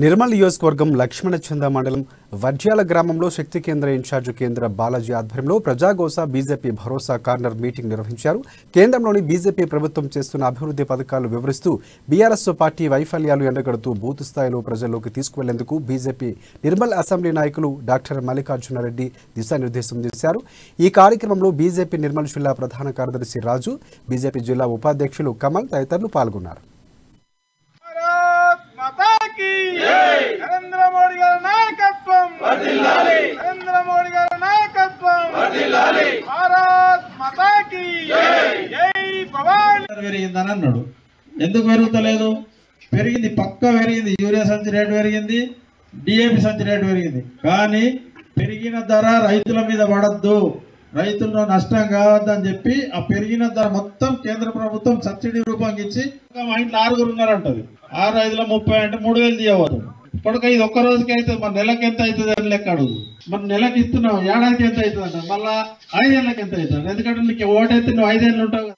నిర్మల్ నియోజకవర్గం లక్ష్మణచంద మండలం వడ్యాల గ్రామంలో శక్తి కేంద్ర ఇన్ఛార్జ్ కేంద్ర బాలాజీ ఆధ్వర్యంలో ప్రజాగోస బీజేపీ భరోసా కార్నర్ మీటింగ్ నిర్వహించారు. కేంద్రంలోని బీజేపీ ప్రభుత్వం చేస్తున్న అభివృద్ధి పథకాలు వివరిస్తూ బీఆర్ఎస్ పార్టీ వైఫల్యాలు ఎండగడుతూ బూత్ స్థాయిలో ప్రజల్లోకి తీసుకువెళ్లేందుకు బీజేపీ నిర్మల్ అసెంబ్లీ నాయకులు డాక్టర్ మల్లికార్జునరెడ్డి దిశానిర్దేశం చేశారు. ఈ కార్యక్రమంలో బీజేపీ నిర్మల్ జిల్లా ప్రధాన కార్యదర్శి రాజు, బీజేపీ జిల్లా ఉపాధ్యక్షులు కమల్ తదితరులు పాల్గొన్నారు. నరేంద్ర మోడీ గారి నాయకత్వం వర్ధిల్లాలి. నరేంద్ర మోడీ గారి నాయకత్వం వర్ధిల్లాలి. భారత్ మాతా కీ జై భవానీ. పెరిగిందని అన్నాడు. ఎందుకు పెరుగుతలేదు? పెరిగింది, పక్క పెరిగింది. యూరియా సంచి రేటు పెరిగింది, డిఏపి సంచి రేటు పెరిగింది. కానీ పెరిగిన ధర రైతుల మీద పడద్దు, రైతుల్లో నష్టం కావద్దని చెప్పి ఆ పెరిగిన ధర మొత్తం కేంద్ర ప్రభుత్వం సబ్సిడీ రూపంగా ఇచ్చి మా ఇంట్లో 6 ఉన్నారంటది. 6 5 30 అంటే 3000 తీయవద్దు. ఇప్పటికే ఇది ఒక్క రోజుకి అయితే మన నెలకి ఎంత అవుతుంది అని లెక్క అడుగు. మన నెలకి ఇస్తున్నావు, ఏడాదికి ఎంత అవుతుంది అంటే మళ్ళీ 5 ఏళ్ళకి ఎంత అవుతుంది. ఎందుకంటే నీకు ఓటైతే నువ్వు 5 ఏళ్ళు ఉంటావు.